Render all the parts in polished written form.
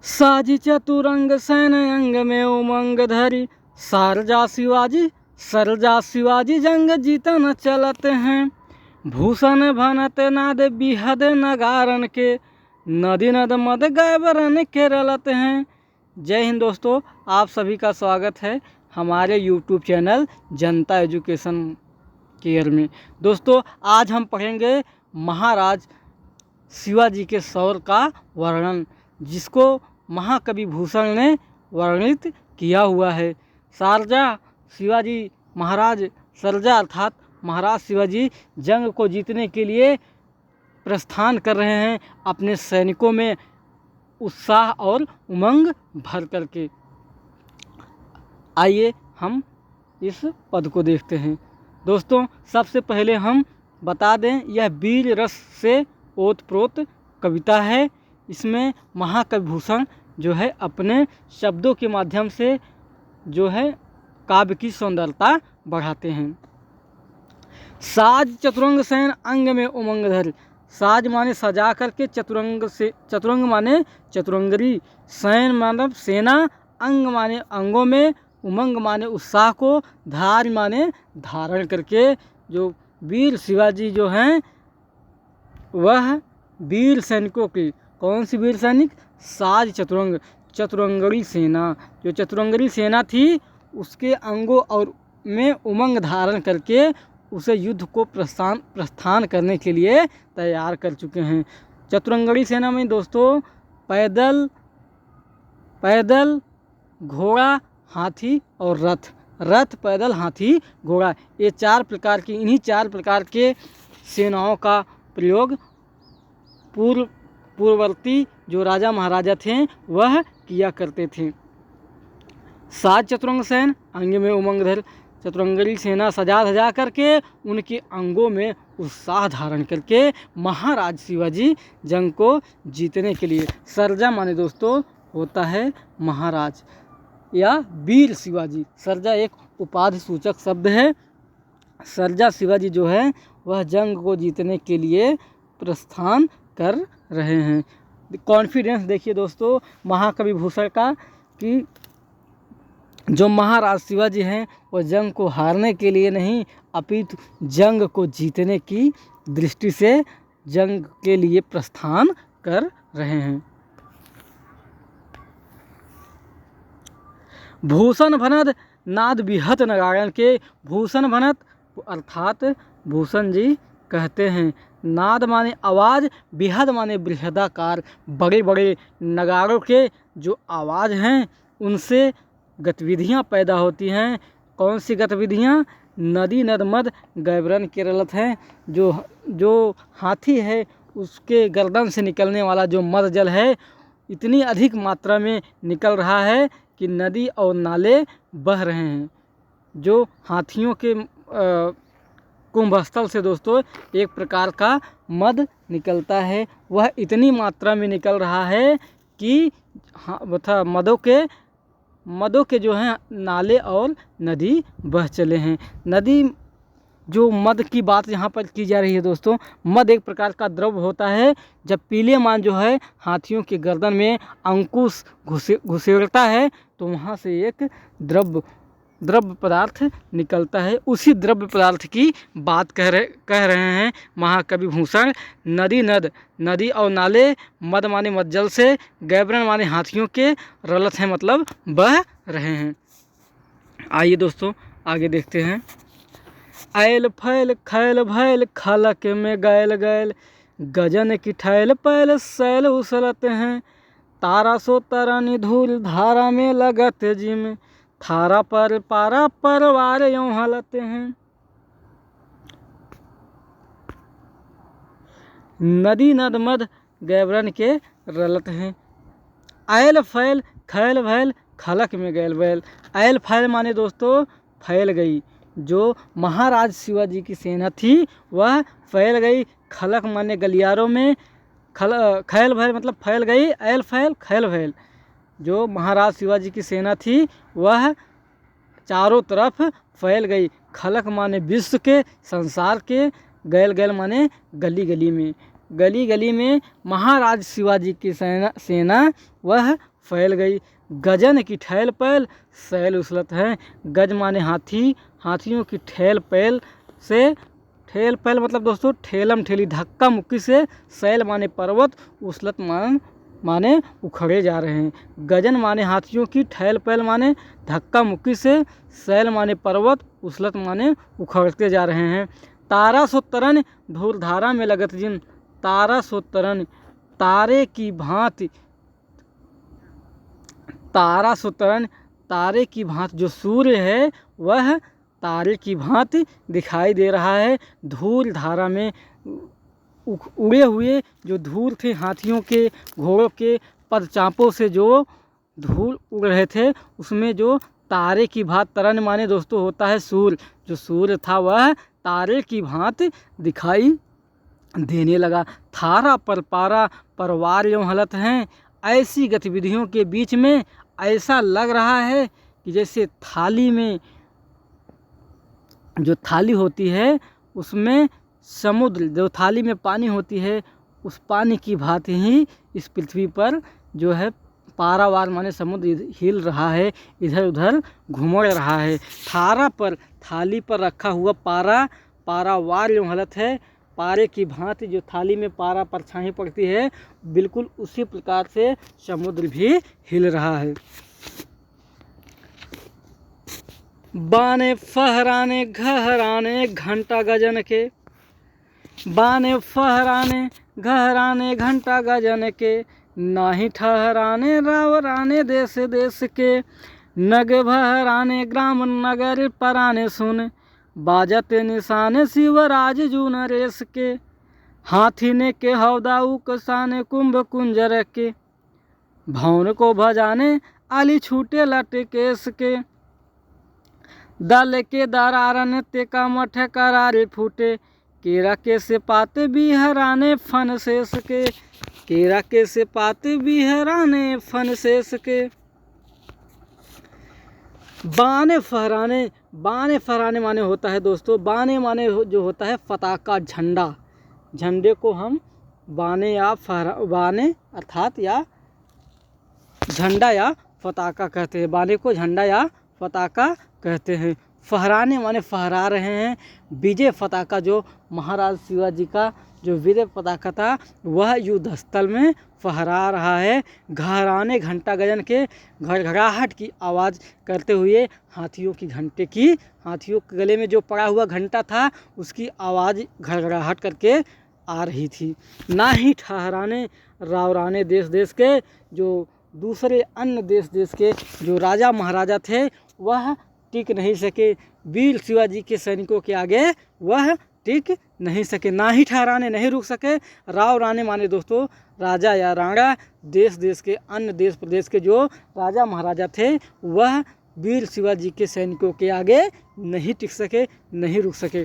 साजी चतुरंग सैन अंग में उमंग धरी, सरजा शिवाजी जंग जीतन चलते हैं। भूषण भनत नाद बिहद नगारन के, नदी नद मद गैबरन के रलते हैं। जय हिंद दोस्तों, आप सभी का स्वागत है हमारे YouTube चैनल जनता एजुकेशन केयर में। दोस्तों, आज हम पढ़ेंगे महाराज शिवाजी के शौर्य का वर्णन, जिसको महाकवि भूषण ने वर्णित किया हुआ है। सरजा शिवाजी महाराज, सरजा अर्थात महाराज शिवाजी जंग को जीतने के लिए प्रस्थान कर रहे हैं, अपने सैनिकों में उत्साह और उमंग भर करके। आइए हम इस पद को देखते हैं। दोस्तों, सबसे पहले हम बता दें, यह वीर रस से ओतप्रोत कविता है। इसमें महाकवि भूषण जो है अपने शब्दों के माध्यम से जो है काव्य की सौंदर्यता बढ़ाते हैं। साज चतुरंग सैन अंग में उमंग धर। साज माने सजा करके, चतुरंग माने चतुरंगरी, सैन माने सेना, अंग माने अंगों में, उमंग माने उत्साह को, धार माने धारण करके। जो वीर शिवाजी जो हैं वह वीर सैनिकों की, कौन सी वीर सैनिक? साज चतुरंगड़ी सेना। जो चतुरंगड़ी सेना थी उसके अंगों और में उमंग धारण करके उसे युद्ध को प्रस्थान करने के लिए तैयार कर चुके हैं। चतुरंगड़ी सेना में दोस्तों पैदल घोड़ा, हाथी और रथ, पैदल, हाथी, घोड़ा, ये इन्हीं चार प्रकार के सेनाओं का प्रयोग पूर्ववर्ती जो राजा महाराजा थे वह किया करते थे। साज चतुरंग सैन अंग में उमंग धर। चतुरंगड़ी सेना सजा धजा करके उनके अंगों में उत्साह धारण करके महाराज शिवाजी जंग को जीतने के लिए। सरजा माने दोस्तों होता है महाराज या वीर शिवाजी। सरजा एक उपाधि सूचक शब्द है। सरजा शिवाजी जो है वह जंग को जीतने के लिए प्रस्थान कर रहे हैं। कॉन्फिडेंस देखिए दोस्तों महाकवि भूषण का, कि जो महाराज शिवाजी हैं वो जंग को हारने के लिए नहीं अपितु जंग को जीतने की दृष्टि से जंग के लिए प्रस्थान कर रहे हैं। भूषण भनत नाद बिहत नगारन के। भूषण भनत अर्थात भूषण जी कहते हैं, नाद माने आवाज़, बिहद माने बृहदाकार, बड़े बड़े नगारों के जो आवाज़ हैं उनसे गतिविधियाँ पैदा होती हैं। कौन सी गतिविधियाँ? नदी नद मद गैबरन के रलत हैं। जो हाथी है उसके गर्दन से निकलने वाला जो मद जल है इतनी अधिक मात्रा में निकल रहा है कि नदी और नाले बह रहे हैं। जो हाथियों के कुंभस्थल से दोस्तों एक प्रकार का मद निकलता है, वह इतनी मात्रा में निकल रहा है कि मदों के जो हैं नाले और नदी बह चले हैं। नदी, जो मद की बात यहाँ पर की जा रही है दोस्तों, मद एक प्रकार का द्रव्य होता है। जब पीले मान जो है हाथियों के गर्दन में अंकुश घुसेड़ता है तो वहाँ से एक द्रव्य पदार्थ निकलता है। उसी द्रव्य पदार्थ की बात कह रहे हैं महाकवि भूषण। नदी और नाले, मद माने मद जल से, गैबरन माने हाथियों के, रलत हैं मतलब बह रहे हैं। आइए दोस्तों आगे देखते हैं। ऐल फैल खैल भैल, खलक में गैल, गजन की ठैल पैल सैल उछलते हैं। तारा सो तरनी धूल धारा में लगत जिम, थारा पर पारा परवार यूं हलते हैं। नदी नद मद गैबरन के रलत हैं। ऐल फैल खैल भैल, खलक में गैल बैल। ऐल फैल माने दोस्तों फैल गई। जो महाराज शिवाजी की सेना थी वह फैल गई। खलक माने गलियारों में, खैल भैल मतलब फैल गई। ऐल फैल खैल भैल, जो महाराज शिवाजी की सेना थी वह चारों तरफ फैल गई। खलक माने विश्व के, संसार के, गैल माने गली गली में। गली गली में महाराज शिवाजी की सेना वह फैल गई। गजन की ठैल पैल सैल उछलत है। गज माने हाथी, हाथियों की ठैल पैल से, ठेल पैल मतलब दोस्तों ठेलम ठेली धक्का मुक्की से, सैल माने पर्वत, उछलत माने उखड़े जा रहे हैं। गजन माने हाथियों की, ठैल पैल माने धक्का मुक्की से, सैल माने पर्वत, उछलत माने उखड़ते जा रहे हैं। तारा सो तरन धूल धारा में लगत जिन, तारा सो तरन तारे की भांति, तारा सो तरन तारे की भांति, जो सूर्य है वह तारे की भांति दिखाई दे रहा है। धूल धारा में उड़े हुए जो धूल थे, हाथियों के घोड़ों के पदचापों से जो धूल उड़ रहे थे, उसमें जो तारे की भांति, तरन माने दोस्तों होता है सूर्य, जो सूर्य था वह तारे की भांति दिखाई देने लगा। थारा पर पारा परवार यूं हलत हैं, ऐसी गतिविधियों के बीच में ऐसा लग रहा है कि जैसे थाली में, जो थाली होती है उसमें समुद्र, जो थाली में पानी होती है उस पानी की भांति ही इस पृथ्वी पर जो है पारावार माने समुद्र हिल रहा है, इधर उधर घुमड़ रहा है। थारा पर, थाली पर रखा हुआ पारा, पारावार यूं हलत है, पारे की भांति जो थाली में पारा परछाई पड़ती है, बिल्कुल उसी प्रकार से समुद्र भी हिल रहा है। बाने फहराने घहराने घंटा गजन के, बाने फहराने घहराने घंटा गजन के, नाही ठहराने रावराने देश देश के, नग भहराने ग्राम नगर पराने सुन, बाजत निशाने शिवराज जू नरेश के, हाथी ने के हौदाऊ कसाने कुंभ कुंजर के, भवन को भजाने आली छूटे लट केस के, दल के दरारन ते का मठ करारे फूटे, केरा के से पाते बिहराने फन शेष के, केरा के से पाते बिहराने फन शेष के। बाने फहराने, बाने फहराने माने होता है दोस्तों, बाने माने जो होता है पताका, झंडा, झंडे को हम बाने या बाने अर्थात या झंडा या पताका कहते हैं। बाने को झंडा या पताका कहते हैं। फहराने माने फहरा रहे हैं। विजय पताका, जो महाराज शिवाजी का जो विजय पताका था वह युद्ध स्थल में फहरा रहा है। घहराने घंटा गजन के, घड़घड़ाहट की आवाज़ करते हुए हाथियों की घंटे की, हाथियों के गले में जो पड़ा हुआ घंटा था उसकी आवाज़ घड़घड़ाहट करके आ रही थी। ना ही ठहराने रावराने देश देश के, जो दूसरे अन्य देश देश के जो राजा महाराजा थे वह टिक नहीं सके, वीर शिवाजी के सैनिकों के आगे वह टिक नहीं सके। ना ही ठहराने, नहीं रुक सके। राव राणे माने दोस्तों राजा या राणा, देश देश के अन्य देश प्रदेश के जो राजा महाराजा थे वह वीर शिवाजी के सैनिकों के आगे नहीं टिक सके, नहीं रुक सके।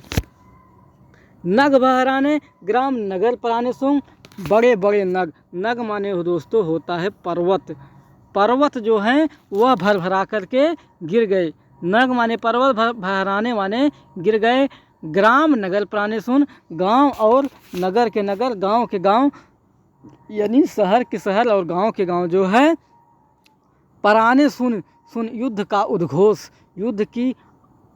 नग बहराने ग्राम नगर पराने सुन, बड़े बड़े नग, नग माने दोस्तों होता है पर्वत, पर्वत जो हैं वह भर भरा करके गिर गए। नग माने पर्वत, भराने माने गिर गए। ग्राम नगर प्राणे सुन, गांव और नगर के नगर, गांव के गांव, यानी शहर के शहर और गांव के गांव जो है। पराने सुन, सुन युद्ध का उद्घोष, युद्ध की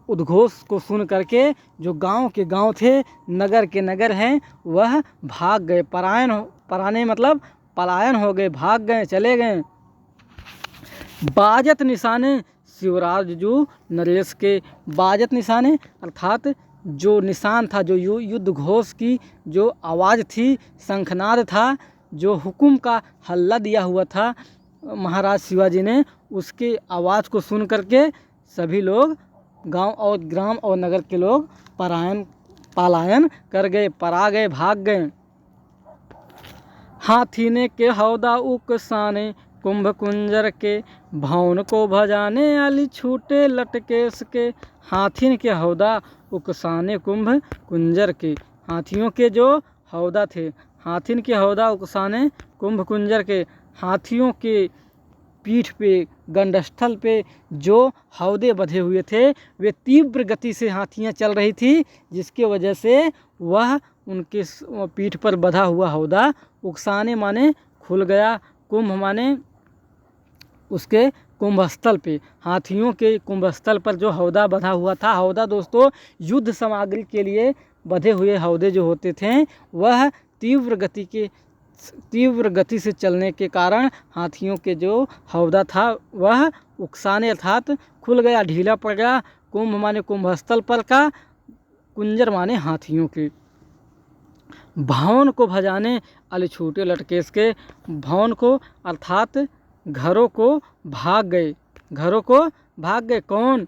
उद्घोष को सुन करके जो गांव के गांव थे, नगर के नगर हैं, वह भाग गए। पराने मतलब पलायन हो गए, भाग गए, चले गए। बाजत निशाने शिवराज जू नरेश के, बाजत निशाने अर्थात जो निशान था, जो युद्ध घोष की जो आवाज़ थी, शंखनाद था, जो हुक्म का हल्ला दिया हुआ था महाराज शिवाजी ने, उसके आवाज़ को सुन करके सभी लोग गांव और ग्राम और नगर के लोग पलायन कर गए, परा गए, भाग गए। हाथी ने के हौदा उकसाने कुंभ कुंजर के, भवन को भजाने आली छूटे लटकेश के। हाथी के हौदा उकसाने कुंभ कुंजर के, हाथियों के जो हौदा थे, हाथी के हौदा उकसाने कुंभ कुंजर के, हाथियों के पीठ पे, गंडस्थल पे जो हौदे बंधे हुए थे वे तीव्र गति से हाथियाँ चल रही थी, जिसके वजह से वह उनके पीठ पर बंधा हुआ हौदा, उकसाने माने खुल गया, कुंभ माने उसके कुंभस्थल पे, हाथियों के कुंभस्थल पर जो हौदा बंधा हुआ था। हौदा दोस्तों युद्ध सामग्री के लिए बंधे हुए हौदे जो होते थे वह तीव्र गति से चलने के कारण हाथियों के जो हौदा था वह उकसाने अर्थात खुल गया, ढीला पड़ गया। कुंभ माने कुंभस्थल पर का, कुंजर माने हाथियों के। भवन को भजाने अली छूटे लटकेश के, भवन को अर्थात घरों को भाग गए कौन?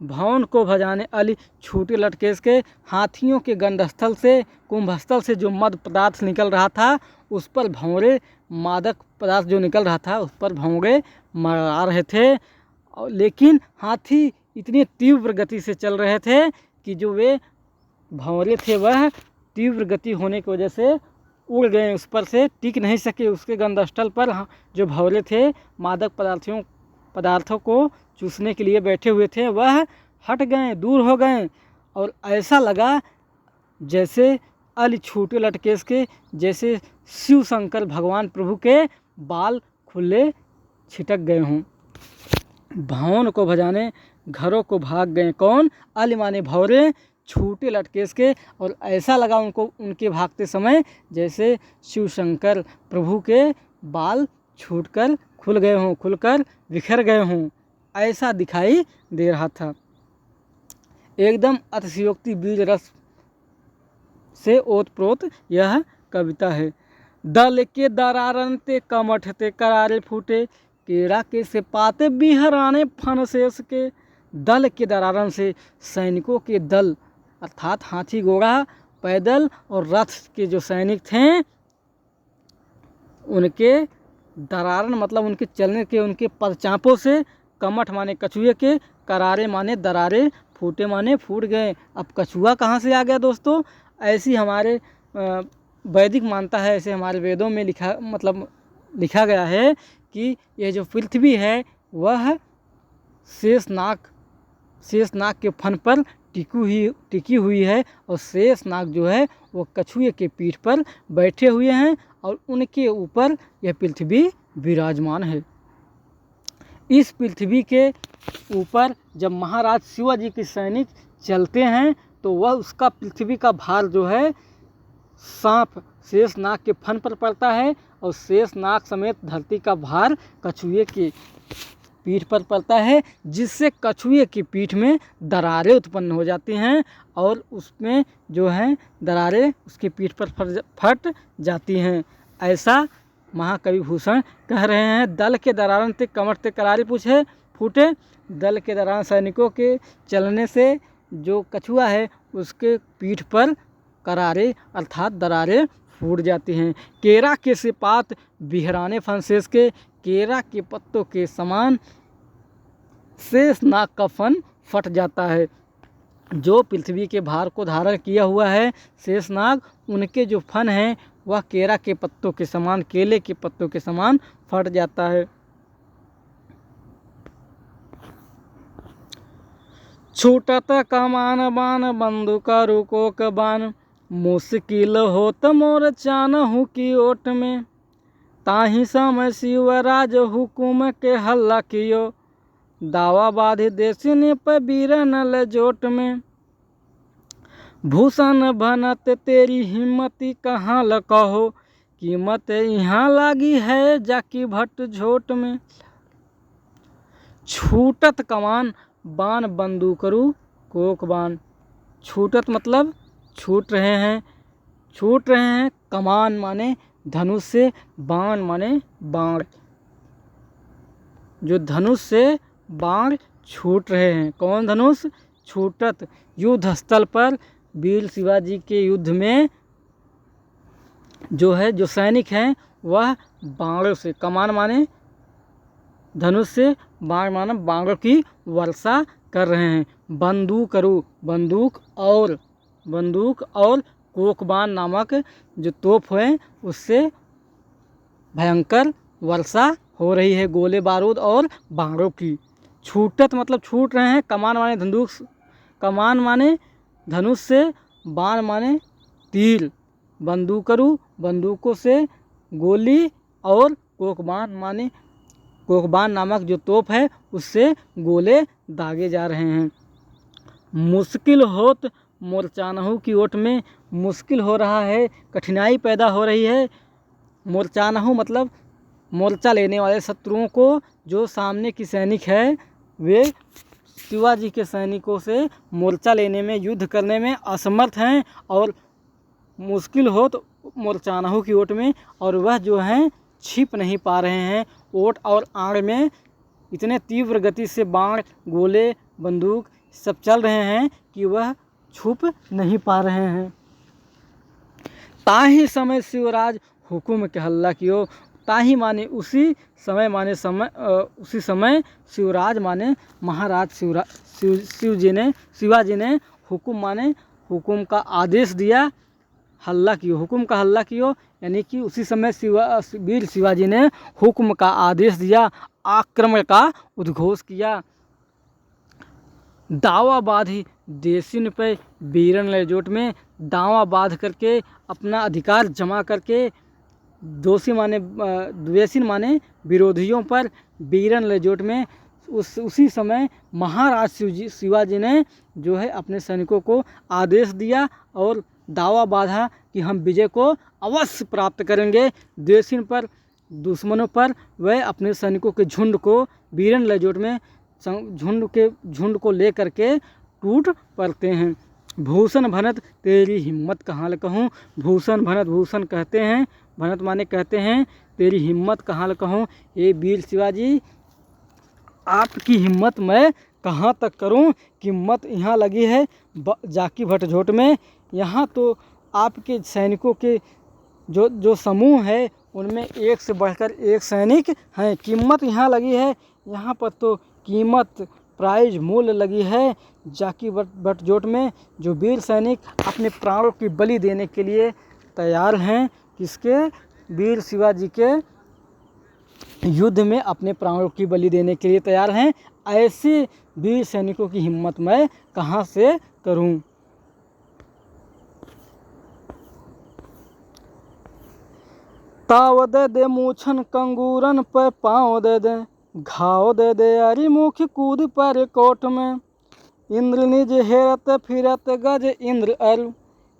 भवन को भजाने अली छूटे लटकेश के, हाथियों के गंडस्थल से, कुंभस्थल से जो मद पदार्थ निकल रहा था उस पर भंवरे, मादक पदार्थ जो निकल रहा था उस पर भंवरे मरा रहे थे। लेकिन हाथी इतनी तीव्र गति से चल रहे थे कि जो वे भंवरे थे वह तीव्र गति होने की वजह से उड़ गए, उस पर से टिक नहीं सके। उसके गंडस्थल पर जो भंवरे थे मादक पदार्थों को चूसने के लिए बैठे हुए थे वह हट गए, दूर हो गए, और ऐसा लगा जैसे अली छूटे लटकेश के, जैसे शिव शंकर भगवान प्रभु के बाल खुले छिटक गए हों। भवन को भजाने घरों को भाग गए कौन? अली माने भंवरे, छूटे लटकेश के, और ऐसा लगा उनको उनके भागते समय जैसे शिव शंकर प्रभु के बाल छूटकर खुल गए हों, खुलकर बिखर गए हों, ऐसा दिखाई दे रहा था। एकदम अतिशयोक्ति बीज रस से ओतप्रोत यह कविता है। दल के दरारन ते कमठ ते करारे फूटे, केरा के से पाते बिहराने फन शेष के। दल के दरारन से सैनिकों के दल अर्थात हाथी घोड़ा पैदल और रथ के जो सैनिक थे उनके दरारन मतलब उनके चलने के उनके पदचापों से, कमठ माने कछुए के, करारे माने दरारे, फूटे माने फूट गए। अब कछुआ कहाँ से आ गया दोस्तों? ऐसी हमारे वैदिक मानता है, ऐसे हमारे वेदों में लिखा गया है कि यह जो पृथ्वी है वह शेषनाग के फन पर टिकी हुई है, और शेषनाग जो है वो कछुए के पीठ पर बैठे हुए हैं और उनके ऊपर यह पृथ्वी विराजमान है। इस पृथ्वी के ऊपर जब महाराज शिवाजी के सैनिक चलते हैं तो वह उसका पृथ्वी का भार जो है सांप शेषनाग के फन पर पड़ता है, और शेषनाग समेत धरती का भार कछुए के पीठ पर पड़ता है, जिससे कछुए की पीठ में दरारें उत्पन्न हो जाती हैं और उसमें जो है दरारें उसकी पीठ पर फट जाती हैं। ऐसा महाकवि भूषण कह रहे हैं। दल के दरारन ते कमर ते करारे पूछे फूटे, दल के दरारन सैनिकों के चलने से जो कछुआ है उसके पीठ पर करारे अर्थात दरारें फूट जाती हैं। केरा के से पात बिहराने फन शेष के, केरा के पत्तों के समान शेषनाग का फन फट जाता है। जो पृथ्वी के भार को धारण किया हुआ है शेषनाग, उनके जो फन हैं वह केरा के पत्तों के समान, केले के पत्तों के समान फट जाता है। छूटत कमान बान बंदूक रुकोक बान, मुश्किल होत मोर चानहु की ओट में। ताही समय शिवराज हुकुम के हल्ला कियो, दावा बाधि देसिने पर बीरन लजोट में। भूषण भनत तेरी हिम्मती कहाँ ल कहो, कीमत यहाँ लागी है जाकी भट्ट झोट में। छूटत कमान बान बंदूकरू कोक बान, छूटत मतलब छूट रहे हैं, कमान माने धनुष से, बाण माने बाण, जो धनुष से बाण छूट रहे हैं। कौन धनुष? छूटत युद्ध स्थल पर वीर शिवाजी के युद्ध में जो है जो सैनिक हैं वह बाणों से, कमान माने धनुष से, बाण माने बाणों की वर्षा कर रहे हैं। बंदूक और कोकबान नामक जो तोप है उससे भयंकर वर्षा हो रही है, गोले बारूद और बाणों की। छूटत मतलब छूट रहे हैं, कमान माने धनुष से, बाण माने तीर, बंदूकरू बंदूकों से गोली, और कोकबान नामक जो तोप है उससे गोले दागे जा रहे हैं। मुश्किल होत मोर्चानहु की ओट में, मुश्किल हो रहा है, कठिनाई पैदा हो रही है। मोर्चानहु मतलब मोर्चा लेने वाले शत्रुओं को, जो सामने की सैनिक है वे शिवाजी के सैनिकों से मोर्चा लेने में, युद्ध करने में असमर्थ हैं, और मुश्किल हो तो मोर्चानहु की ओट में, और वह जो हैं छिप नहीं पा रहे हैं। ओट और आड़ में इतने तीव्र गति से बाण, गोले, बंदूक सब चल रहे हैं कि वह छुप नहीं पा रहे हैं। ताही समय शिवराज हुकुम के हल्ला कियो, ताही माने उसी समय, माने समय, उसी समय शिवराज माने महाराज शिवाजी ने हुकुम माने हुकुम का आदेश दिया, हल्ला कियो, हुकुम का हल्ला कियो, यानी कि उसी समय वीर शिवाजी ने हुक्म का आदेश दिया, आक्रमण का उद्घोष किया। दावा बाधी देसिन पे बीरन लजोट में, दावा बाध करके, अपना अधिकार जमा करके, दोषी माने द्वेषी माने विरोधियों पर, बीरन लजोट में उसी समय महाराज शिवाजी ने जो है अपने सैनिकों को आदेश दिया और दावा बांधा कि हम विजय को अवश्य प्राप्त करेंगे। द्वेषिन पर, दुश्मनों पर वह अपने सैनिकों के झुंड को बीरन लजोट में झुंड को लेकर के टूट पड़ते हैं। भूषण भनत तेरी हिम्मत कहाँ कहूँ, भूषण भनत, भूषण कहते हैं, भनत माने कहते हैं, तेरी हिम्मत कहाँ कहूँ, ये वीर शिवाजी आपकी हिम्मत मैं कहाँ तक करूँ, कीमत यहाँ लगी है जाकी भटझोट में। यहाँ तो आपके सैनिकों के जो समूह है उनमें एक से बढ़कर एक सैनिक हैं, कीमत यहाँ लगी है, यहाँ पर तो कीमत प्राइज मूल्य लगी है जाकी भटझोट में। जो वीर सैनिक अपने प्राणों की बलि देने के लिए तैयार हैं, किसके, वीर शिवाजी के युद्ध में अपने प्राणों की बलि देने के लिए तैयार हैं, ऐसे वीर सैनिकों की हिम्मत मैं कहाँ से करूं। ताव दे दे मूछन कंगूरन पे पाँव दे दे, घाव दे दे अरि मुख कूद पर कोट में। इंद्र निज हेरत फिरत गज इंद्र अरु,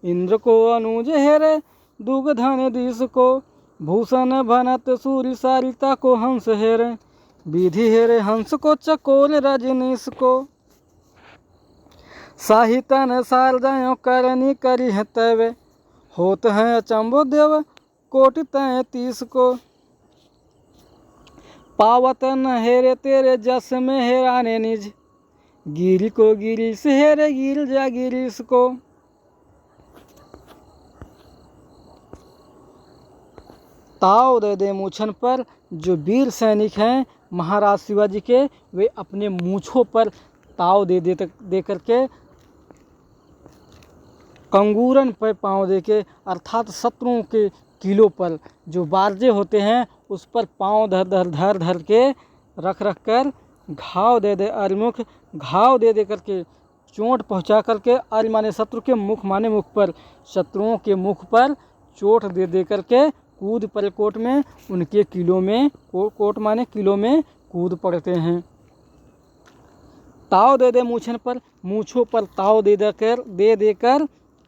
इंद्र को अनुज हेरे दुग धन दिस को। भूषण भनत सूर्य सारिता को हंस हेरे, विधि हेरे हंस को चकोर रजनीश को। साहितन सार जयो करनी करी है तवे, होत हैं अचंबो देव कोटि 33 को। पावत न हेरे तेरे जस में हेराने निज, गिरी को गिरीश हेरे गिर जा गिरीश को। ताव दे दे मूछन पर, जो वीर सैनिक हैं महाराज शिवाजी के, वे अपने मूछों पर ताव दे करके, कंगूरन पर पाँव दे के, अर्थात शत्रुओं के किलों पर जो बारजे होते हैं उस पर पाँव धर के रख कर, घाव दे दे अरिमुख, घाव दे करके, चोट पहुंचा करके, अरि माने शत्रु के, मुख माने मुख पर, शत्रुओं के मुख पर चोट दे करके कूद पड़े कोट में, उनके किलों में, कोट माने किलों में कूद पड़ते हैं। ताव दे दे मूछन पर, मूछों पर ताव दे देकर,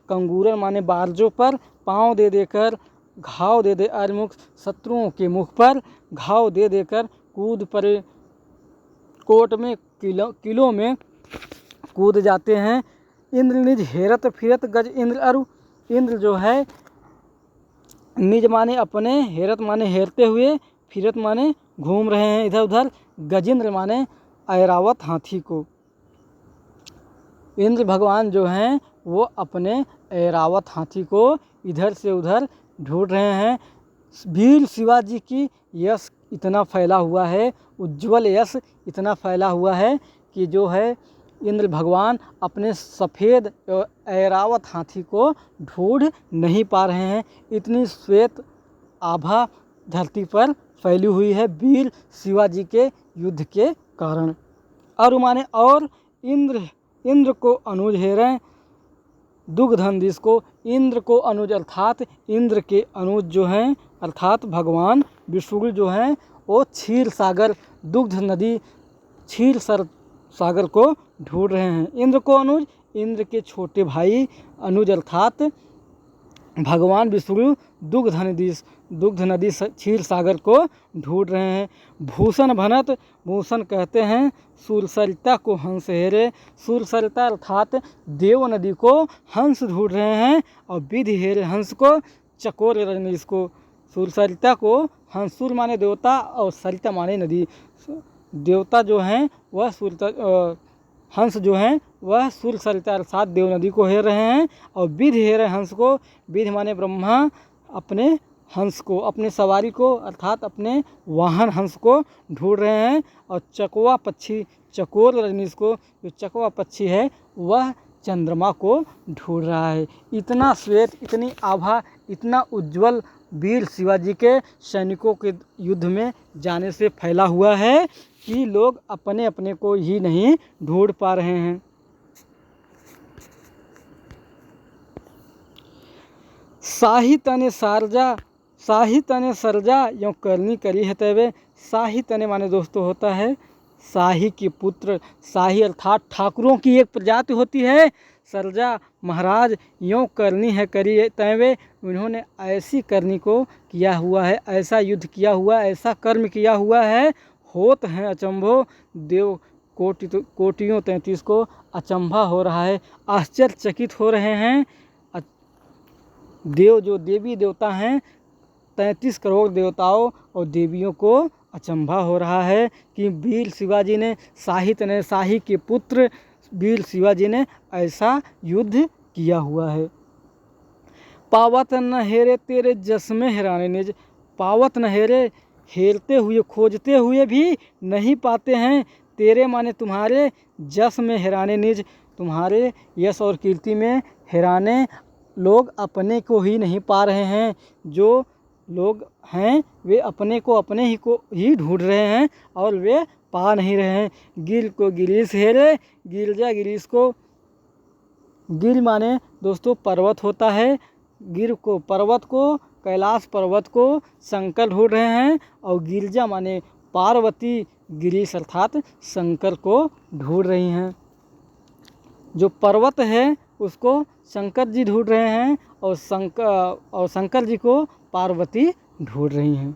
कंगूरन माने बारजों पर पाँव दे देकर, घाव दे अरिमुख, शत्रुओं के मुख पर घाव दे देकर कूद पड़े कोट में, किलों में कूद जाते हैं। इंद्र निज हेरत फिरत गज इंद्र अरु, इंद्र जो है निज माने अपने, हेरत माने हेरते हुए, फिरत माने घूम रहे हैं इधर उधर, गजेंद्र माने ऐरावत हाथी को। इंद्र भगवान जो हैं वो अपने ऐरावत हाथी को इधर से उधर ढूंढ रहे हैं। वीर शिवाजी की यश इतना फैला हुआ है, उज्जवल यश इतना फैला हुआ है कि जो है इंद्र भगवान अपने सफ़ेद ऐरावत हाथी को ढूंढ नहीं पा रहे हैं। इतनी श्वेत आभा धरती पर फैली हुई है वीर शिवाजी के युद्ध के कारण। और माने और इंद्र को अनुज हेरें, दुग्धनदिश को, इंद्र को अनुज अर्थात इंद्र के अनुज जो हैं अर्थात भगवान विष्णु जो हैं वो क्षीर सागर दुग्ध नदी क्षीर सागर को ढूंढ रहे हैं। इंद्र को अनुज, इंद्र के छोटे भाई अनुज अर्थात भगवान विष्णु दुग्ध नदी क्षीर सागर को ढूंढ रहे हैं। भूषण भनत, भूषण कहते हैं सुरसरिता को हंस हेरे, सुरसरिता अर्थात देव नदी को हंस ढूंढ रहे हैं और विधि हेरे हंस को चकोर रजनीश को। सुरसरिता को हंस, सुर माने देवता और सरिता माने नदी। देवता जो हैं वह हंस जो हैं वह सुरसरिता अर्थात देव नदी को हेर रहे हैं और विधि हेरे हंस को, विधि माने ब्रह्मा अपने हंस को, अपने सवारी को अर्थात अपने वाहन हंस को ढूंढ रहे हैं। और चकवा पक्षी चकोर रजनीश को, जो चकवा पक्षी है वह चंद्रमा को ढूंढ रहा है। इतना श्वेत, इतनी आभा, इतना उज्जवल वीर शिवाजी के सैनिकों के युद्ध में जाने से फैला हुआ है कि लोग अपने अपने को ही नहीं ढूंढ पा रहे हैं। शाही तने सारजा, शाही तने सरजा यों करनी करी है तवे। शाही तने माने दोस्तों होता है शाही के पुत्र, शाही अर्थात ठाकुरों की एक प्रजाति होती है। सरजा महाराज यों करनी है करी तैवे, उन्होंने ऐसी करनी को किया हुआ है, ऐसा युद्ध किया हुआ, ऐसा कर्म किया हुआ है। होत हैं अचंभो, देव कोटियों 33 को अचंभा हो रहा है, आश्चर्यचकित हो रहे हैं। देव जो देवी देवता हैं 33 करोड़ देवताओं और देवियों को अचंभा हो रहा है कि वीर शिवाजी ने, शाही के पुत्र वीर शिवाजी ने ऐसा युद्ध किया हुआ है। पावत न हेरे तेरे जस में हेराने निज, पावत न हेरे, हेरते हुए खोजते हुए भी नहीं पाते हैं। तेरे माने तुम्हारे, जस में हेराने निज, तुम्हारे यश और कीर्ति में हेराने, लोग अपने को ही नहीं पा रहे हैं। जो लोग हैं वे अपने को ही ढूंढ रहे हैं और वे पा नहीं रहे हैं। गिर को गिरीश हेरे, गिरजा गिरीश को, गिर माने दोस्तों पर्वत होता है, गिर को पर्वत को, कैलाश पर्वत को शंकर ढूंढ रहे हैं और गिरजा माने पार्वती, गिरीश अर्थात शंकर को ढूंढ रही हैं। जो पर्वत है उसको शंकर जी ढूंढ रहे हैं और शंकर जी को पार्वती ढूंढ रही हैं।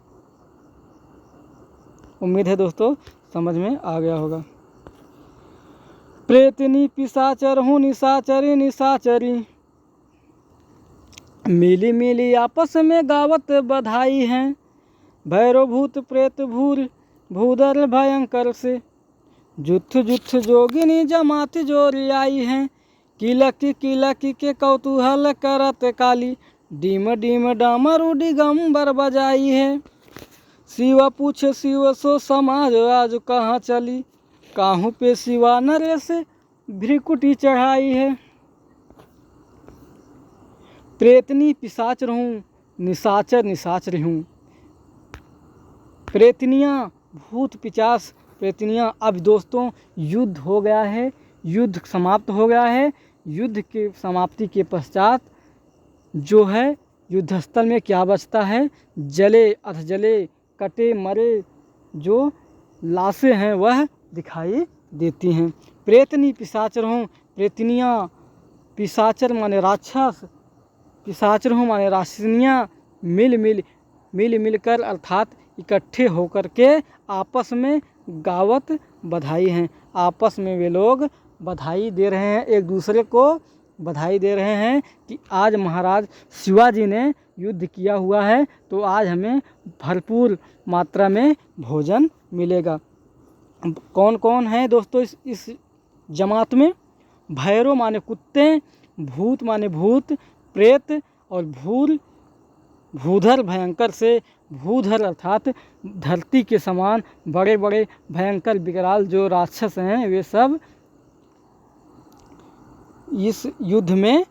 उम्मीद है दोस्तों समझ में आ गया होगा। प्रेतनी पिशाचर हूँ निशाचरी निशाचरी, मिली मिली आपस में गावत बधाई हैं। भैरव भूत प्रेत भूदर भयंकर से, जुथ जुथ जोगिनी जमात जोरी आई हैं। किलकी के कौतूहल करत काली, डीम डीम डामरू दिगंबर बजाई है। शिवा पूछे शिव सो समाज आज कहाँ चली, काहू पे शिवा नरे से भ्रिकुटी चढ़ाई है। प्रेतनी पिशाच रहूं निशाचर निशाचर हूँ, प्रेतनियाँ भूत पिचास प्रेतनियाँ। अब दोस्तों युद्ध हो गया है, युद्ध समाप्त हो गया है। युद्ध के समाप्ति के पश्चात जो है युद्धस्थल में क्या बचता है, जले अधजले कटे मरे जो लाशें हैं वह दिखाई देती हैं। प्रेतनी पिशाचर हूँ, प्रेतनियाँ, पिशाचर माने राक्षस, पिशाचर हूँ माने राक्षसनियाँ मिल मिलकर अर्थात इकट्ठे होकर के आपस में गावत बधाई हैं। आपस में वे लोग बधाई दे रहे हैं, एक दूसरे को बधाई दे रहे हैं कि आज महाराज शिवाजी ने युद्ध किया हुआ है तो आज हमें भरपूर मात्रा में भोजन मिलेगा। कौन कौन है दोस्तों इस जमात में? भैरव माने कुत्ते, भूत माने भूत प्रेत और भूधर भयंकर से, भूधर अर्थात धरती के समान बड़े बड़े भयंकर विकराल जो राक्षस हैं वे सब इस युद्ध में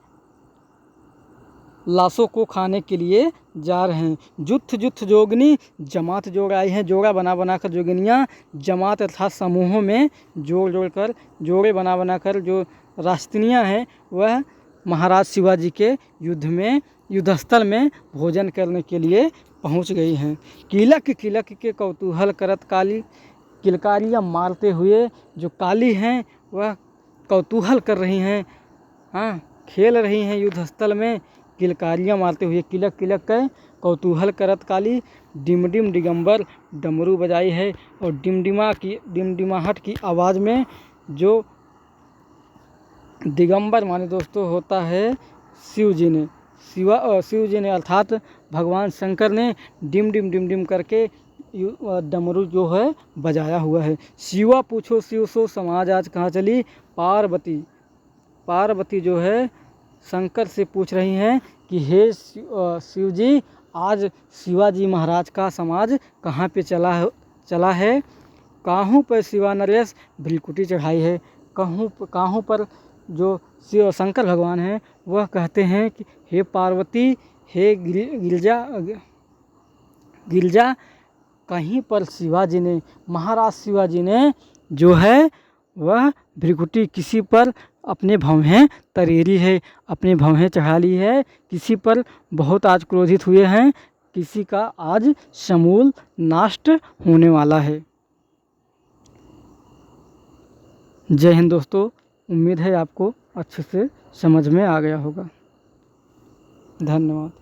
लाशों को खाने के लिए जा रहे हैं। जुथ जुथ जोगनी, जमात जोड़ आई हैं, जोड़ा बना बना कर जोगिनियाँ, जमात अर्थात समूहों में जोड़ जोड़ कर, जोड़े बना बना कर जो राष्ट्रनियाँ हैं वह महाराज शिवाजी के युद्धस्थल में भोजन करने के लिए पहुंच गई हैं। किलक किलक के कौतूहल करत काली, किलकारियाँ मारते हुए जो काली हैं वह कौतूहल कर रही हैं, हाँ, खेल रही हैं युद्धस्थल में किलकारियाँ मारते हुए। किलक किलक के कौतूहल करत काली, डिम डिम दिगंबर डमरू बजाई है। और डिमडिमाहट की आवाज़ में जो दिगंबर माने दोस्तों होता है शिव जी ने अर्थात भगवान शंकर ने डिम डिम करके डमरू जो है बजाया हुआ है। शिवा पूछो शिव सो समाज आज कहाँ चली। पार्वती जो है शंकर से पूछ रही हैं कि हे शिव जी, आज शिवाजी महाराज का समाज कहाँ पे चला है। काहूँ पर शिवा नरेश भ्रिकुटी चढ़ाई है। काहूँ पर जो शिव शंकर भगवान हैं वह कहते हैं कि हे पार्वती, हे गिरजा, कहीं पर शिवाजी ने, महाराज शिवाजी ने जो है वह भ्रिकुटी किसी पर अपने भवें तरेरी है, अपने भवें चढ़ा ली है, किसी पर बहुत आज क्रोधित हुए हैं, किसी का आज समूल नष्ट होने वाला है। जय हिंद दोस्तों, उम्मीद है आपको अच्छे से समझ में आ गया होगा। धन्यवाद।